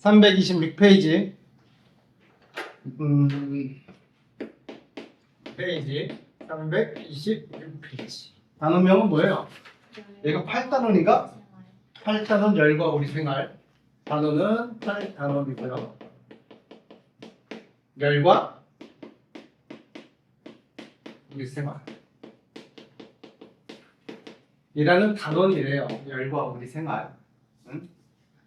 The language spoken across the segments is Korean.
326페이지. 페이지 326페이지. 단원명은 뭐예요? 얘가 8단원인가? 8단원 열과 우리 생활. 단원은 8단원이고요. 열과 우리 생활. 이라는 단원이래요. 열과 우리 생활. 응?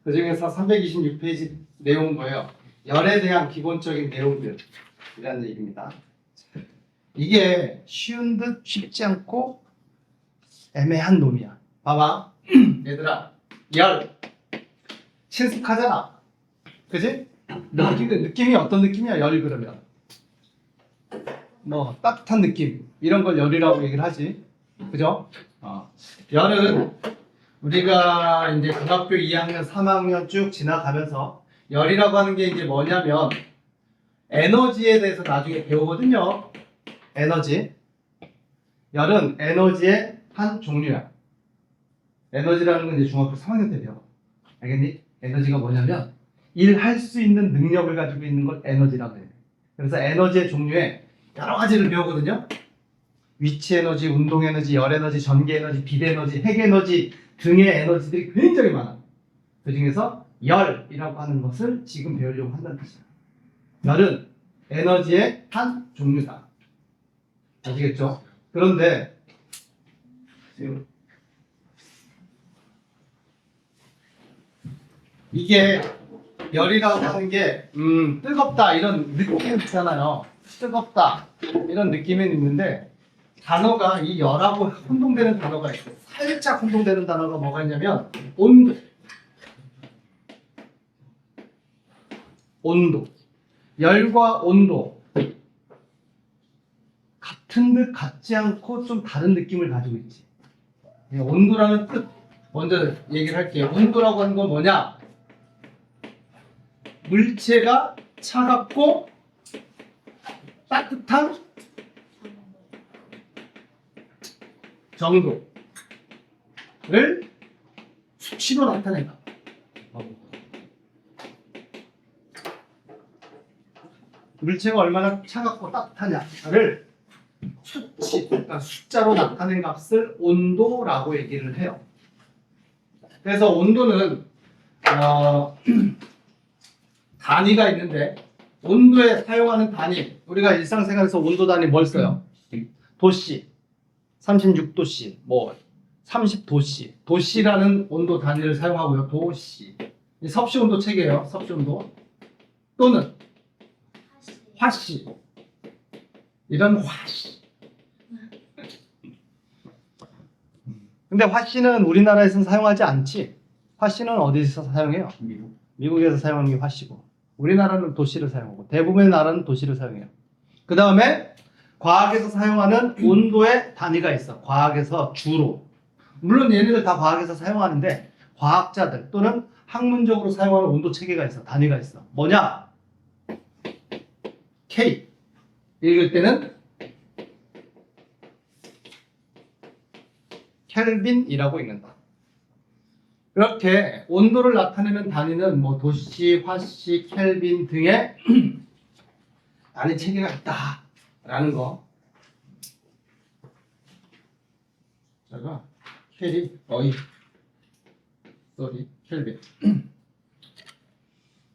그 중에서 326페이지 내용은 뭐예요? 열에 대한 기본적인 내용들이라는 얘기입니다. 이게 쉬운 듯 쉽지 않고 애매한 놈이야. 봐봐. 얘들아, 열 친숙하잖아. 그지? 느낌이 어떤 느낌이야? 열 그러면 뭐 따뜻한 느낌 이런 걸 열이라고 얘기를 하지. 그죠? 열은 우리가 이제 중학교 2학년, 3학년 쭉 지나가면서 열이라고 하는 게 이제 뭐냐면 에너지에 대해서 나중에 배우거든요. 에너지. 열은 에너지의 한 종류야. 에너지라는 건 이제 중학교 3학년 때 배워. 알겠니? 에너지가 뭐냐면 일할 수 있는 능력을 가지고 있는 걸 에너지라고 해. 그래서 에너지의 종류에 여러 가지를 배우거든요. 위치 에너지, 운동 에너지, 열 에너지, 전기 에너지, 빛 에너지, 핵 에너지 등의 에너지들이 굉장히 많아. 그 중에서 열이라고 하는 것을 지금 배우려고 한다는 뜻이야. 열은 에너지의 한 종류다. 아시겠죠? 그런데 이게 열이라고 하는 게 뜨겁다 이런 느낌 있잖아요. 뜨겁다 이런 느낌은 있는데 단어가 이 열하고 혼동되는 단어가 있어요. 살짝 혼동되는 단어가 뭐가 있냐면 온도. 온도. 열과 온도. 같은 듯 같지 않고 좀 다른 느낌을 가지고 있지. 온도라는 뜻 먼저 얘기를 할게요. 온도라고 하는 건 뭐냐? 물체가 차갑고 따뜻한 정도를 수치로 나타낸다. 물체가 얼마나 차갑고 따뜻하냐를 수치, 그러니까 숫자로 나타낸 값을 온도라고 얘기를 해요. 그래서 온도는 단위가 있는데 온도에 사용하는 단위, 우리가 일상생활에서 온도 단위 뭘 써요? 도씨, 36도씨, 뭐 30도씨, 도씨라는 온도 단위를 사용하고요. 도씨, 섭씨 온도 체계예요. 섭씨 온도 또는 화씨, 이런 화씨. 근데 화씨는 우리나라에서는 사용하지 않지. 화씨는 어디서 사용해요? 미국에서 사용하는 게 화씨고, 우리나라는 도씨를 사용하고, 대부분의 나라는 도씨를 사용해요. 그 다음에 과학에서 사용하는 온도의 단위가 있어. 과학에서 주로. 물론 얘네들 다 과학에서 사용하는데 과학자들 또는 학문적으로 사용하는 온도 체계가 있어. 단위가 있어. 뭐냐? K. 읽을 때는 켈빈이라고 읽는다. 이렇게 온도를 나타내는 단위는 뭐 도씨, 화씨, 켈빈 등의 단위 체계가 있다라는 거. 제가 켈이 켈빈.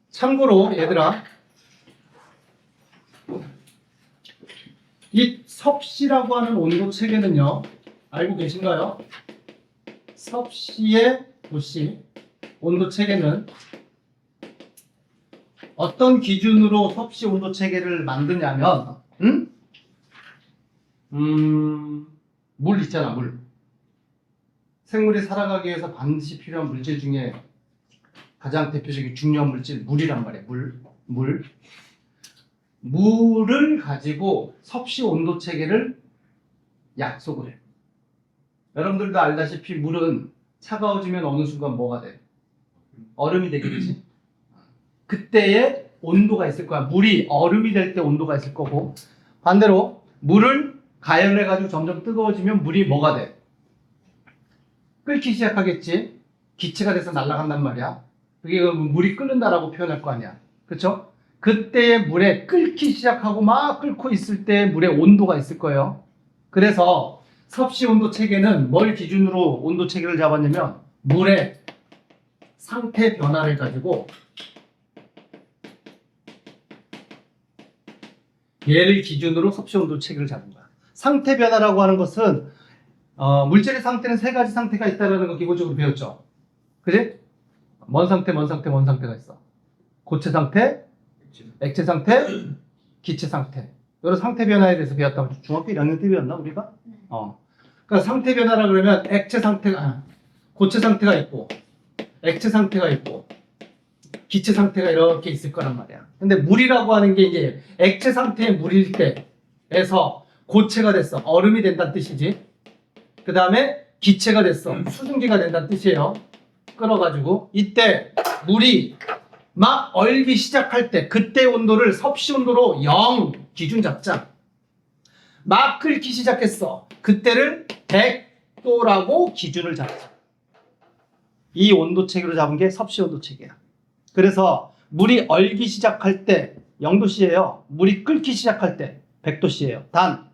참고로 얘들아, 이 섭씨라고 하는 온도 체계는요, 알고 계신가요? 섭씨의 도씨 온도 체계는 어떤 기준으로 섭씨 온도 체계를 만드냐면, 물 있잖아, 물. 생물이 살아가기 위해서 반드시 필요한 물질 중에 가장 대표적인 중요한 물질, 물이란 말이에요. 물을 가지고 섭씨 온도 체계를 약속을 해. 여러분들도 알다시피 물은 차가워지면 어느 순간 뭐가 돼? 얼음이 되겠지? 그때의 온도가 있을 거야. 물이 얼음이 될 때 온도가 있을 거고, 반대로 물을 가열해가지고 점점 뜨거워지면 물이 뭐가 돼? 끓기 시작하겠지? 기체가 돼서 날아간단 말이야. 그게 물이 끓는다라고 표현할 거 아니야. 그렇죠? 그때의 물에 끓기 시작하고 막 끓고 있을 때 물의 온도가 있을 거예요. 그래서 섭씨 온도 체계는 뭘 기준으로 온도 체계를 잡았냐면 물의 상태 변화를 가지고 얘를 기준으로 섭씨 온도 체계를 잡은 거야. 상태 변화라고 하는 것은 물질의 상태는 세 가지 상태가 있다는 거 기본적으로 배웠죠. 그지? 먼 상태, 먼 상태, 먼 상태가 있어. 고체 상태, 액체 상태, 기체 상태. 여러 상태 변화에 대해서 배웠다고. 중학교 1학년 때 배웠나 우리가? 그러니까 상태 변화라 그러면 액체 상태가, 고체 상태가 있고, 액체 상태가 있고, 기체 상태가 이렇게 있을 거란 말이야. 근데 물이라고 하는 게 이제 액체 상태의 물일 때에서 고체가 됐어. 얼음이 된다는 뜻이지. 그 다음에 기체가 됐어. 수증기가 된다는 뜻이에요. 끓어가지고. 이때 물이 막 얼기 시작할 때 그때 온도를 섭씨 온도로 0 기준 잡자. 막 끓기 시작했어. 그때를 100도라고 기준을 잡자. 이 온도 체계로 잡은 게 섭씨 온도 체계야. 그래서 물이 얼기 시작할 때 0도씨예요. 물이 끓기 시작할 때 100도씨예요. 단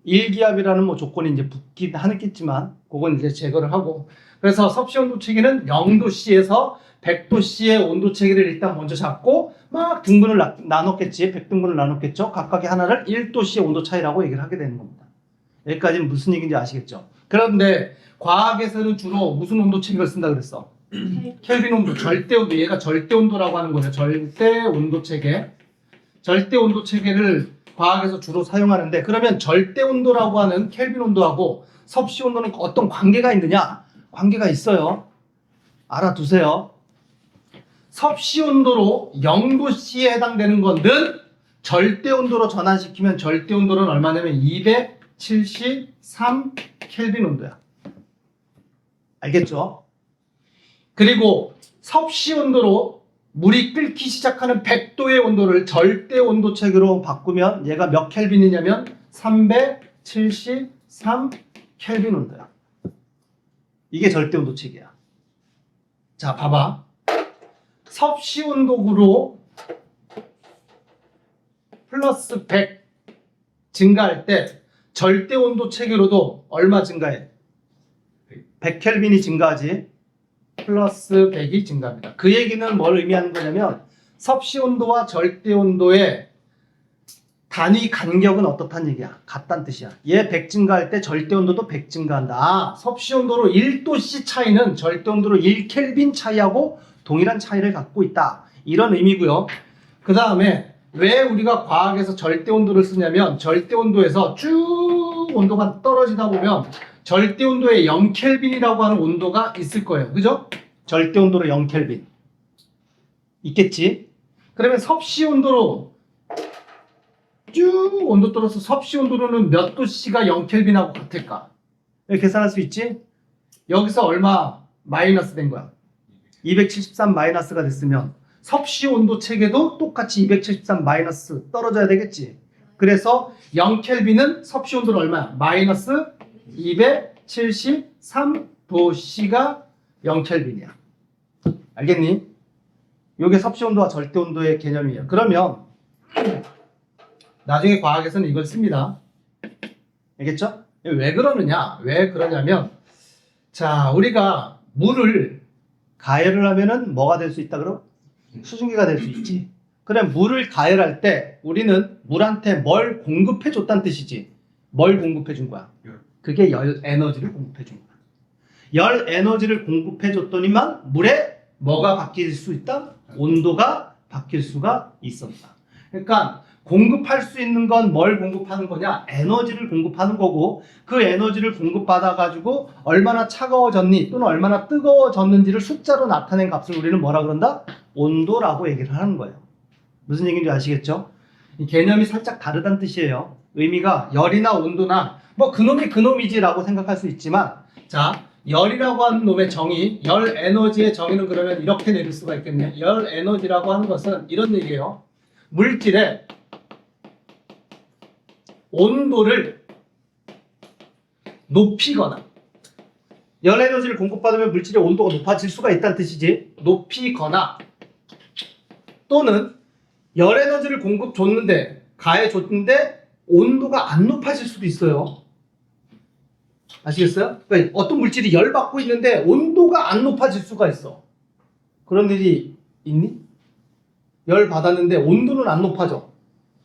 1기압이라는 뭐 조건이 이제 붙긴 하겠지만 그건 이제 제거를 하고, 그래서 섭씨 온도 체계는 0도씨에서 100도씨의 온도 체계를 일단 먼저 잡고 막 등분을 나눴겠지. 100등분을 나눴겠죠. 각각의 하나를 1도씨의 온도 차이라고 얘기를 하게 되는 겁니다. 여기까지는 무슨 얘기인지 아시겠죠? 그런데 과학에서는 주로 무슨 온도 체계를 쓴다 그랬어? 켈빈 온도, 절대 온도. 얘가 절대 온도라고 하는 거예요. 절대 온도 체계. 절대 온도 체계를 과학에서 주로 사용하는데, 그러면 절대 온도라고 하는 켈빈 온도하고 섭씨 온도는 어떤 관계가 있느냐? 관계가 있어요. 알아두세요. 섭씨 온도로 0도씨에 해당되는 것은 절대 온도로 전환시키면 절대 온도는 얼마냐면 273 켈빈 온도야. 알겠죠? 그리고 섭씨 온도로 물이 끓기 시작하는 100도의 온도를 절대 온도 체계로 바꾸면 얘가 몇 켈빈이냐면 373 켈빈 온도야. 이게 절대 온도 체계야. 자, 봐봐. 섭씨 온도로 플러스 100 증가할 때 절대 온도 체계로도 얼마 증가해? 100켈빈이 증가하지. 플러스 100이 증가합니다. 그 얘기는 뭘 의미하는 거냐면 섭씨 온도와 절대 온도의 단위 간격은 어떻다는 얘기야. 같다는 뜻이야. 얘 100 증가할 때 절대 온도도 100 증가한다. 아, 섭씨 온도로 1도씨 차이는 절대 온도로 1켈빈 차이하고 동일한 차이를 갖고 있다. 이런 의미고요. 그 다음에 왜 우리가 과학에서 절대 온도를 쓰냐면 절대 온도에서 쭉 온도가 떨어지다 보면 절대 온도에 0켈빈이라고 하는 온도가 있을 거예요. 그죠? 절대 온도로 0켈빈. 있겠지? 그러면 섭씨 온도로 쭉 온도 떨어서 섭씨 온도로는 몇 도씨가 0켈빈하고 같을까? 이렇게 계산할 수 있지? 여기서 얼마 마이너스 된 거야? 273 마이너스가 됐으면 섭씨 온도 체계도 똑같이 273 마이너스 떨어져야 되겠지? 그래서 0켈빈은 섭씨 온도는 얼마야? 마이너스 273도씨가 0켈빈이야. 알겠니? 이게 섭씨 온도와 절대 온도의 개념이에요. 그러면 나중에 과학에서는 이걸 씁니다. 알겠죠? 왜 그러느냐? 왜 그러냐면, 자, 우리가 물을 가열을 하면은 뭐가 될 수 있다 그럼? 수증기가 될 수 있지. 그래, 물을 가열할 때 우리는 물한테 뭘 공급해 줬다는 뜻이지. 뭘 공급해 준 거야? 그게 열 에너지를 공급해 준 거야. 열 에너지를 공급해 줬더니만 물에 뭐가 바뀔 수 있다? 온도가 바뀔 수가 있었다. 그러니까 공급할 수 있는 건 뭘 공급하는 거냐? 에너지를 공급하는 거고, 그 에너지를 공급받아 가지고 얼마나 차가워졌니 또는 얼마나 뜨거워졌는지를 숫자로 나타낸 값을 우리는 뭐라 그런다? 온도라고 얘기를 하는 거예요. 무슨 얘기인지 아시겠죠? 이 개념이 살짝 다르다는 뜻이에요. 의미가 열이나 온도나 뭐 그놈이 그놈이지라고 생각할 수 있지만, 자, 열이라고 하는 놈의 정의, 열 에너지의 정의는 그러면 이렇게 내릴 수가 있겠네. 열 에너지라고 하는 것은 이런 얘기예요. 물질의 온도를 높이거나 열 에너지를 공급받으면 물질의 온도가 높아질 수가 있다는 뜻이지. 높이거나 또는 열 에너지를 가해줬는데 온도가 안 높아질 수도 있어요. 아시겠어요? 그러니까 어떤 물질이 열 받고 있는데 온도가 안 높아질 수가 있어. 그런 일이 있니? 열 받았는데 온도는 안 높아져.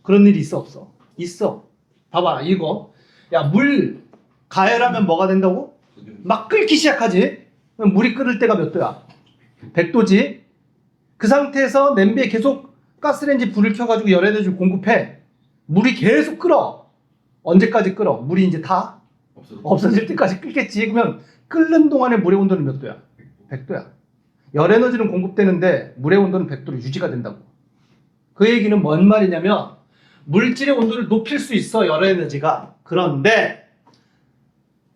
그런 일이 있어 없어? 있어. 봐봐 이거. 야, 물 가열하면 뭐가 된다고? 막 끓기 시작하지. 그럼 물이 끓을 때가 몇 도야? 100도지. 그 상태에서 냄비에 계속 가스레인지 불을 켜가지고 열 에너지를 공급해. 물이 계속 끓어. 언제까지 끓어? 물이 이제 다 없어질 때까지 끓겠지. 그러면 끓는 동안에 물의 온도는 몇 도야? 100도야. 열 에너지는 공급되는데 물의 온도는 100도로 유지가 된다고. 그 얘기는 뭔 말이냐면 물질의 온도를 높일 수 있어, 열 에너지가. 그런데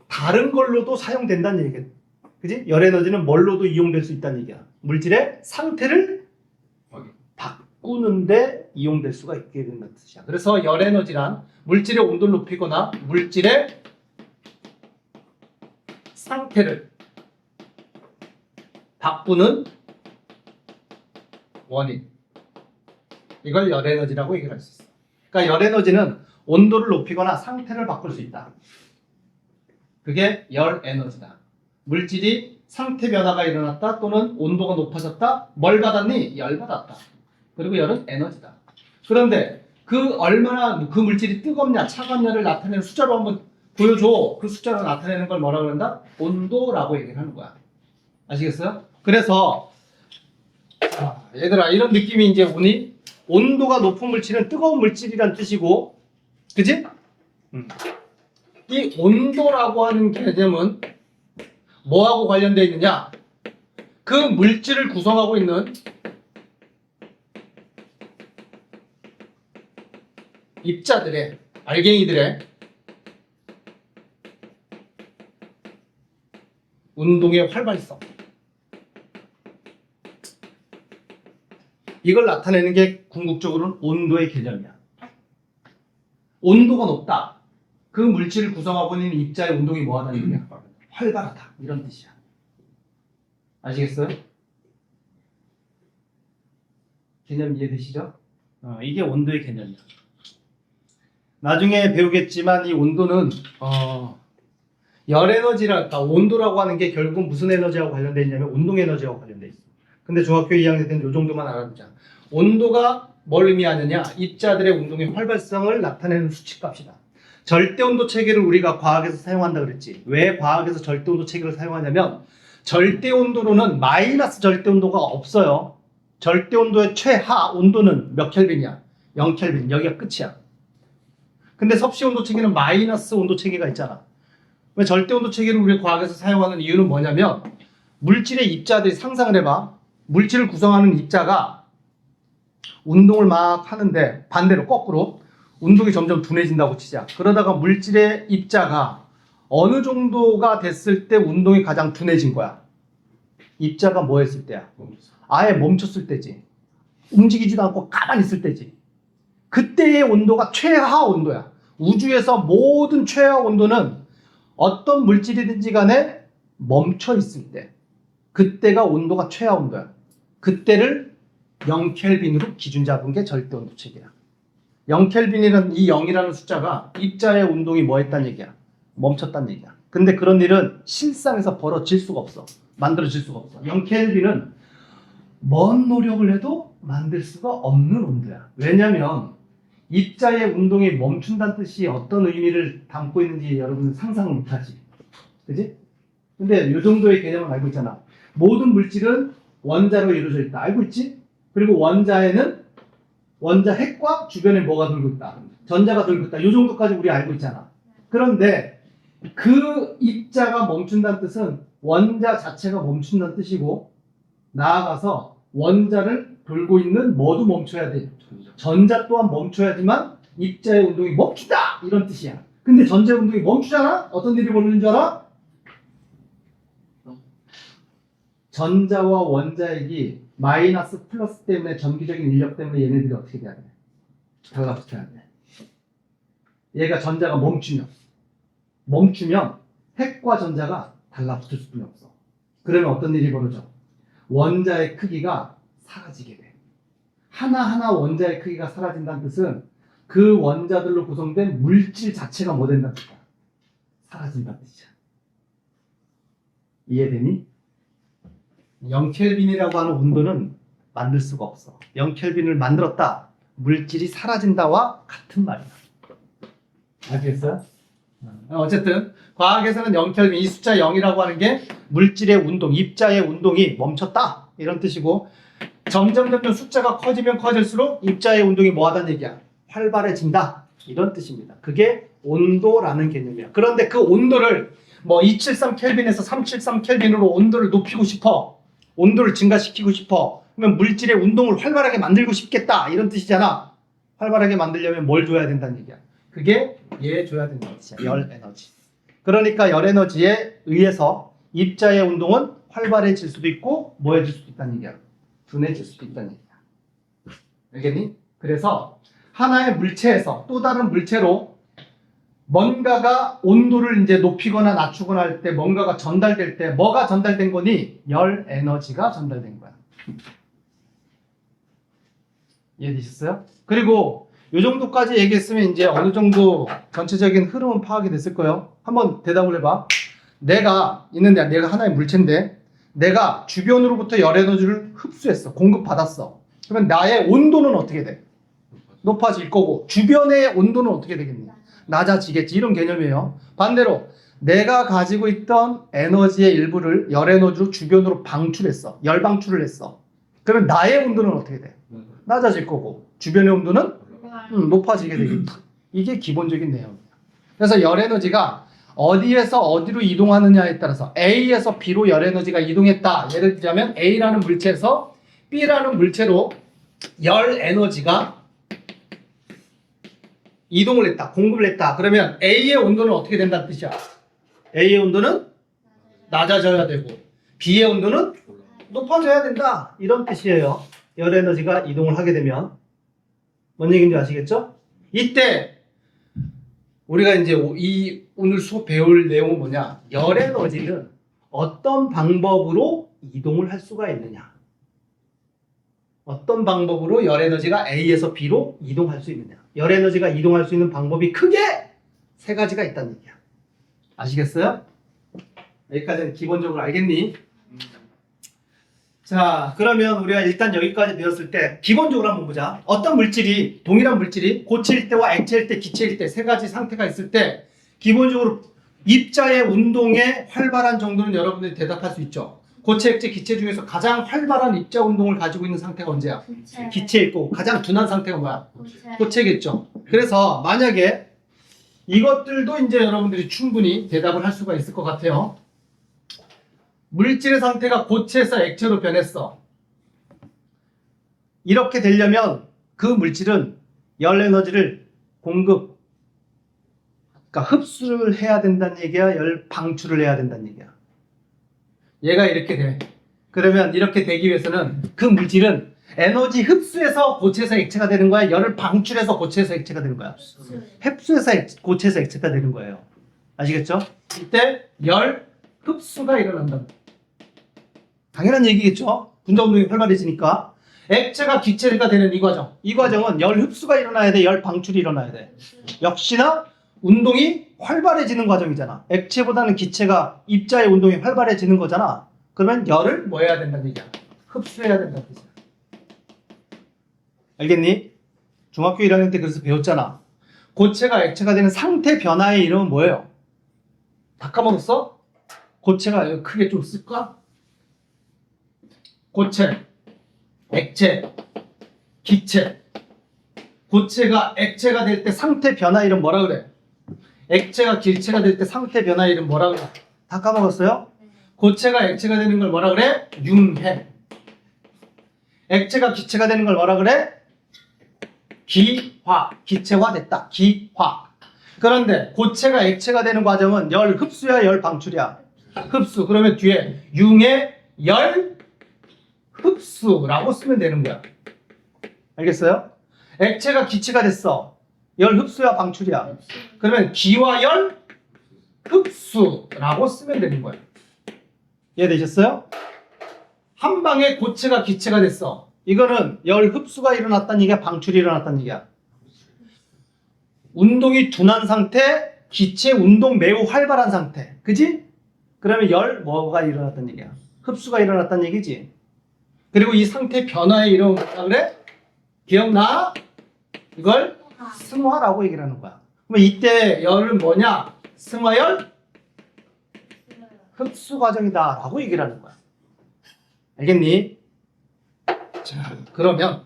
다른 걸로도 사용된다는 얘기야. 그지? 열 에너지는 뭘로도 이용될 수 있다는 얘기야. 물질의 상태를 바꾸는데 이용될 수가 있게 된다는 뜻이야. 그래서 열 에너지란 물질의 온도를 높이거나 물질의 상태를 바꾸는 원인. 이걸 열 에너지라고 얘기할 수 있어. 그러니까 열 에너지는 온도를 높이거나 상태를 바꿀 수 있다. 그게 열 에너지다. 물질이 상태 변화가 일어났다 또는 온도가 높아졌다. 뭘 받았니? 열 받았다. 그리고 열은 에너지다. 그런데 얼마나 그 물질이 뜨겁냐 차갑냐를 나타내는 숫자로 한번 보여줘. 그 숫자로 나타내는 걸 뭐라 그런다? 온도라고 얘기를 하는 거야. 아시겠어요? 그래서 얘들아 이런 느낌이 이제 오니 온도가 높은 물질은 뜨거운 물질이란 뜻이고, 그지? 이 온도라고 하는 개념은 뭐하고 관련되어 있느냐? 그 물질을 구성하고 있는 입자들의, 알갱이들의 운동의 활발성. 이걸 나타내는 게 궁극적으로는 온도의 개념이야. 온도가 높다. 그 물질을 구성하고 있는 입자의 운동이 뭐하다는 얘기야? 활발하다. 이런 뜻이야. 아시겠어요? 개념 이해되시죠? 이게 온도의 개념이야. 나중에 배우겠지만 이 온도는 열 에너지랄까 온도라고 하는 게 결국은 무슨 에너지하고 관련되어 있냐면 운동 에너지하고 관련되어 있어. 근데 중학교 2학년 때는 이 정도만 알아두자. 온도가 뭘 의미하느냐? 입자들의 운동의 활발성을 나타내는 수치값이다. 절대온도 체계를 우리가 과학에서 사용한다 그랬지. 왜 과학에서 절대온도 체계를 사용하냐면 절대온도로는 마이너스 절대온도가 없어요. 절대온도의 최하 온도는 몇 켈빈이야? 0켈빈. 여기가 끝이야. 근데 섭씨온도 체계는 마이너스 온도 체계가 있잖아. 왜 절대온도 체계를 우리 과학에서 사용하는 이유는 뭐냐면 물질의 입자들이 상상을 해봐. 물질을 구성하는 입자가 운동을 막 하는데 반대로 거꾸로 운동이 점점 둔해진다고 치자. 그러다가 물질의 입자가 어느 정도가 됐을 때 운동이 가장 둔해진 거야? 입자가 뭐 했을 때야? 아예 멈췄을 때지. 움직이지도 않고 가만히 있을 때지. 그때의 온도가 최하 온도야. 우주에서 모든 최하 온도는 어떤 물질이든지 간에 멈춰 있을 때, 그때가 온도가 최하 온도야. 그때를 0켈빈으로 기준 잡은 게 절대온도 체계야. 0켈빈이라는 이 0이라는 숫자가 입자의 운동이 뭐 했다는 얘기야? 멈췄다는 얘기야. 근데 그런 일은 실상에서 벌어질 수가 없어. 만들어질 수가 없어. 0켈빈은 뭔 노력을 해도 만들 수가 없는 온도야. 왜냐면 입자의 운동이 멈춘다는 뜻이 어떤 의미를 담고 있는지 여러분은 상상을 못하지. 그지? 근데 이 정도의 개념을 알고 있잖아. 모든 물질은 원자로 이루어져 있다. 알고 있지? 그리고 원자에는 원자 핵과 주변에 뭐가 돌고 있다. 전자가 돌고 있다. 이 정도까지 우리 알고 있잖아. 그런데 그 입자가 멈춘다는 뜻은 원자 자체가 멈춘다는 뜻이고, 나아가서 원자를 돌고 있는 뭐도 멈춰야 돼. 전자 또한 멈춰야지만 입자의 운동이 멈춘다! 이런 뜻이야. 근데 전자의 운동이 멈추잖아? 어떤 일이 벌어지는 줄 알아? 전자와 원자핵이 마이너스 플러스 때문에 전기적인 인력 때문에 얘네들이 어떻게 돼야 돼? 달라붙어야 돼. 얘가 전자가 멈추면 핵과 전자가 달라붙을 수는 없어. 그러면 어떤 일이 벌어져? 원자의 크기가 사라지게 돼. 하나하나 원자의 크기가 사라진다는 뜻은 그 원자들로 구성된 물질 자체가 뭐 된다는 뜻이야? 사라진다는 뜻이야. 이해되니? 0켈빈이라고 하는 온도는 만들 수가 없어. 0켈빈을 만들었다. 물질이 사라진다와 같은 말이야. 알겠어요? 어쨌든 과학에서는 0켈빈, 이 숫자 0이라고 하는 게 물질의 운동, 입자의 운동이 멈췄다 이런 뜻이고, 점점 숫자가 커지면 커질수록 입자의 운동이 뭐 하다는 얘기야? 활발해진다 이런 뜻입니다. 그게 온도라는 개념이야. 그런데 그 온도를 뭐 273 켈빈에서 373 켈빈으로 온도를 높이고 싶어, 온도를 증가시키고 싶어, 그러면 물질의 운동을 활발하게 만들고 싶겠다 이런 뜻이잖아. 활발하게 만들려면 뭘 줘야 된다는 얘기야? 그게 얘 줘야 된다는 뜻이야. 열 에너지. 그러니까 열 에너지에 의해서 입자의 운동은 활발해질 수도 있고 뭐해질 수도 있다는 얘기야. 둔해질 수도 있다는 얘기야. 알겠니? 그래서 하나의 물체에서 또 다른 물체로 뭔가가 온도를 이제 높이거나 낮추거나 할 때 뭔가가 전달될 때 뭐가 전달된 거니? 열 에너지가 전달된 거야. 이해되셨어요? 그리고 이 정도까지 얘기했으면 이제 어느 정도 전체적인 흐름은 파악이 됐을 거예요. 한번 대답을 해봐. 내가 있는데, 내가 하나의 물체인데 내가 주변으로부터 열 에너지를 흡수했어. 공급받았어. 그러면 나의 온도는 어떻게 돼? 높아질 거고, 주변의 온도는 어떻게 되겠니? 낮아지겠지. 이런 개념이에요. 반대로 내가 가지고 있던 에너지의 일부를 열 에너지로 주변으로 방출했어. 열 방출을 했어. 그러면 나의 온도는 어떻게 돼? 낮아질 거고, 주변의 온도는 높아지게 되겠다. 이게 기본적인 내용이에요. 그래서 열 에너지가 어디에서 어디로 이동하느냐에 따라서 A에서 B로 열 에너지가 이동했다. 예를 들자면 A라는 물체에서 B라는 물체로 열 에너지가 이동을 했다. 공급을 했다. 그러면 A의 온도는 어떻게 된다는 뜻이야? A의 온도는 낮아져야 되고 B의 온도는 높아져야 된다. 이런 뜻이에요. 열 에너지가 이동을 하게 되면. 뭔 얘기인지 아시겠죠? 이때 우리가 이제 오늘 수업 배울 내용은 뭐냐? 열 에너지는 어떤 방법으로 이동을 할 수가 있느냐? 어떤 방법으로 열 에너지가 A에서 B로 이동할 수 있느냐? 열 에너지가 이동할 수 있는 방법이 크게 세 가지가 있다는 얘기야. 아시겠어요? 여기까지는 기본적으로 알겠니? 자, 그러면 우리가 일단 여기까지 배웠을 때 기본적으로 한번 보자. 어떤 물질이, 동일한 물질이 고체일 때와 액체일 때, 기체일 때 세 가지 상태가 있을 때 기본적으로 입자의 운동에 활발한 정도는 여러분들이 대답할 수 있죠. 고체, 액체, 기체 중에서 가장 활발한 입자 운동을 가지고 있는 상태가 언제야? 고체. 기체일 거고 가장 둔한 상태가 뭐야? 고체. 고체겠죠. 그래서 만약에 이것들도 이제 여러분들이 충분히 대답을 할 수가 있을 것 같아요. 물질의 상태가 고체에서 액체로 변했어. 이렇게 되려면 그 물질은 열 에너지를 공급, 그러니까 흡수를 해야 된다는 얘기야? 열 방출을 해야 된다는 얘기야? 얘가 이렇게 돼. 그러면 이렇게 되기 위해서는 그 물질은 에너지 흡수해서 고체에서 액체가 되는 거야? 열을 방출해서 고체에서 액체가 되는 거야? 흡수해서 고체에서 액체가 되는 거예요. 아시겠죠? 이때 열 흡수가 일어난다. 당연한 얘기겠죠? 분자운동이 활발해지니까. 액체가 기체가 되는 이 과정. 이 과정은 열 흡수가 일어나야 돼? 열 방출이 일어나야 돼? 역시나 운동이 활발해지는 과정이잖아. 액체보다는 기체가 입자의 운동이 활발해지는 거잖아. 그러면 열을 뭐 해야 된다는 얘기야? 흡수해야 된다는 뜻이야. 알겠니? 중학교 1학년 때 그래서 배웠잖아. 고체가 액체가 되는 상태 변화의 이름은 뭐예요? 다 까먹었어? 고체가 크게 좀 쓸까? 고체, 액체, 기체. 고체가 액체가 될 때 상태 변화 이름 뭐라 그래? 액체가 기체가 될 때 상태 변화 이름 뭐라 그래? 다 까먹었어요? 고체가 액체가 되는 걸 뭐라 그래? 융해. 액체가 기체가 되는 걸 뭐라 그래? 기화. 기체화 됐다. 기화. 그런데 고체가 액체가 되는 과정은 열 흡수야, 열 방출이야? 흡수. 그러면 뒤에 융의 열 흡수라고 쓰면 되는 거야. 알겠어요? 액체가 기체가 됐어. 열 흡수야, 방출이야? 그러면 기와 열 흡수라고 쓰면 되는 거야. 이해되셨어요? 한 방에 고체가 기체가 됐어. 이거는 열 흡수가 일어났다는 얘기야, 방출이 일어났다는 얘기야. 운동이 둔한 상태, 기체 운동 매우 활발한 상태. 그지? 그러면 열 뭐가 일어났다는 얘기야? 흡수가 일어났다는 얘기지. 그리고 이 상태 변화에 이런 거라 그래? 기억나? 이걸 승화라고 얘기를 하는 거야. 그럼 이때 열은 뭐냐? 승화열? 흡수 과정이다 라고 얘기를 하는 거야. 알겠니? 자, 그러면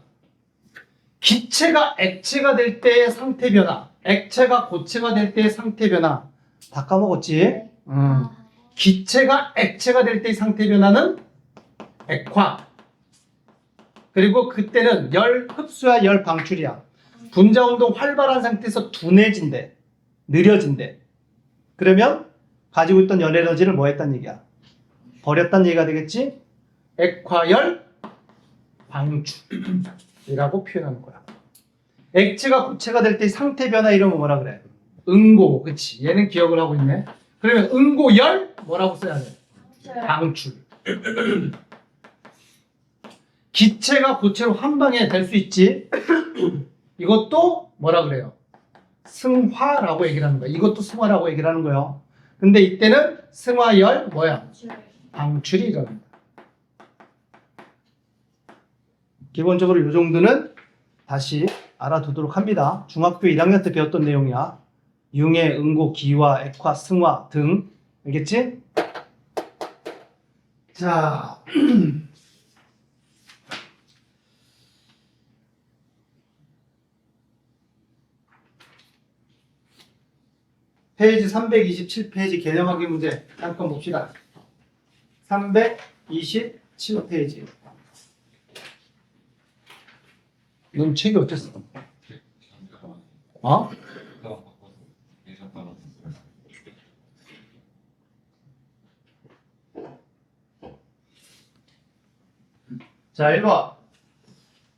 기체가 액체가 될 때의 상태 변화, 액체가 고체가 될 때의 상태 변화 다 까먹었지? 기체가 액체가 될 때의 상태 변화는 액화. 그리고 그때는 열 흡수야, 열 방출이야. 분자 운동 활발한 상태에서 둔해진대, 느려진대. 그러면 가지고 있던 열 에너지를 뭐 했단 얘기야? 버렸단 얘기가 되겠지? 액화열 방출이라고 표현하는 거야. 액체가 고체가 될 때 상태 변화 이름은 뭐라 그래? 응고. 그치? 얘는 기억을 하고 있네. 그러면 응고열 뭐라고 써야 돼? 방출. 기체가 고체로 한 방에 될 수 있지. 이것도 뭐라 그래요? 승화라고 얘기를 하는 거야. 이것도 승화라고 얘기를 하는 거예요. 근데 이때는 승화열 뭐야? 방출이 일어난다. 기본적으로 이 정도는 다시 알아두도록 합니다. 중학교 1학년 때 배웠던 내용이야. 융의 응고, 기화, 액화, 승화 등. 알겠지? 자, 페이지 327페이지 개념하기 문제 잠깐 봅시다. 327페이지. 넌 책이 어땠어? 어? 자, 1번.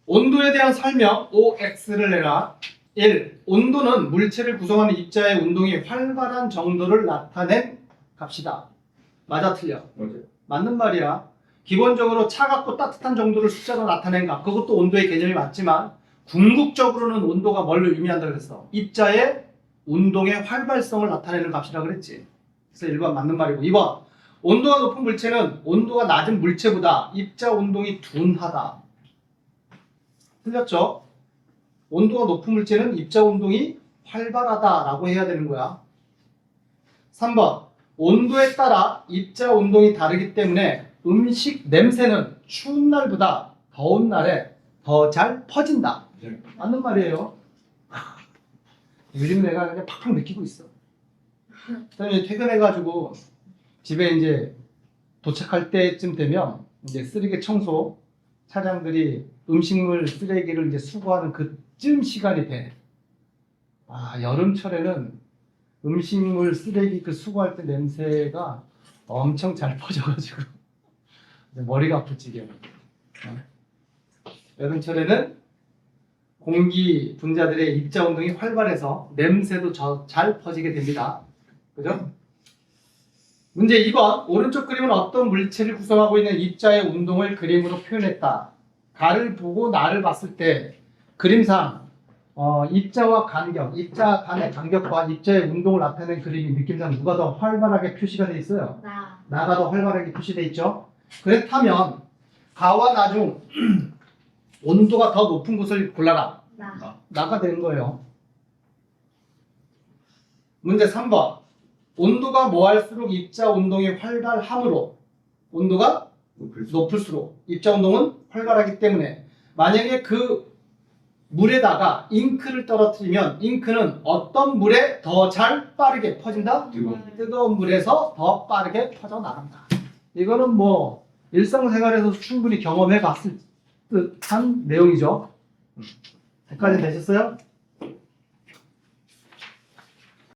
온도에 대한 설명 OX를 내라. 1. 온도는 물체를 구성하는 입자의 운동이 활발한 정도를 나타낸 값이다. 맞아, 틀려? 맞는 말이야. 기본적으로 차갑고 따뜻한 정도를 숫자로 나타낸 값. 그것도 온도의 개념이 맞지만 궁극적으로는 온도가 뭘 의미한다 그랬어? 입자의 운동의 활발성을 나타내는 값이라 그랬지. 그래서 1번 맞는 말이고. 2번. 온도가 높은 물체는 온도가 낮은 물체보다 입자 운동이 둔하다. 틀렸죠? 온도가 높은 물체는 입자 운동이 활발하다라고 해야 되는 거야. 3번. 온도에 따라 입자 운동이 다르기 때문에 음식 냄새는 추운 날보다 더운 날에 더 잘 퍼진다. 맞는 말이에요. 요즘 내가 그냥 팍팍 느끼고 있어. 그다음에 퇴근해가지고 집에 이제 도착할 때쯤 되면 이제 쓰레기 청소 차량들이 음식물 쓰레기를 이제 수거하는 그쯤 시간이 돼. 아, 여름철에는 음식물 쓰레기 그 수거할 때 냄새가 엄청 잘 퍼져가지고 머리가 아플 지경이야. 여름철에는 공기 분자들의 입자 운동이 활발해서 냄새도 잘 퍼지게 됩니다. 그죠? 문제 2번. 오른쪽 그림은 어떤 물체를 구성하고 있는 입자의 운동을 그림으로 표현했다. 가를 보고 나를 봤을 때 그림상 입자와 간격, 입자 간의 간격과 입자의 운동을 나타내는 그림이 느낌상 누가 더 활발하게 표시가 돼 있어요? 나가 더 활발하게 표시돼 있죠? 그렇다면 가와 나 중 온도가 더 높은 곳을 골라라. 나가 되는 거예요. 문제 3번. 온도가 뭐할수록 입자 운동이 활발하므로 온도가 높을수록 입자 운동은 활발하기 때문에 만약에 그 물에다가 잉크를 떨어뜨리면 잉크는 어떤 물에 더 잘 빠르게 퍼진다? 뜨거운 물에서 더 빠르게 퍼져나간다. 이거는 뭐 일상생활에서 충분히 경험해 봤을 듯한 내용이죠. 여기까지 되셨어요?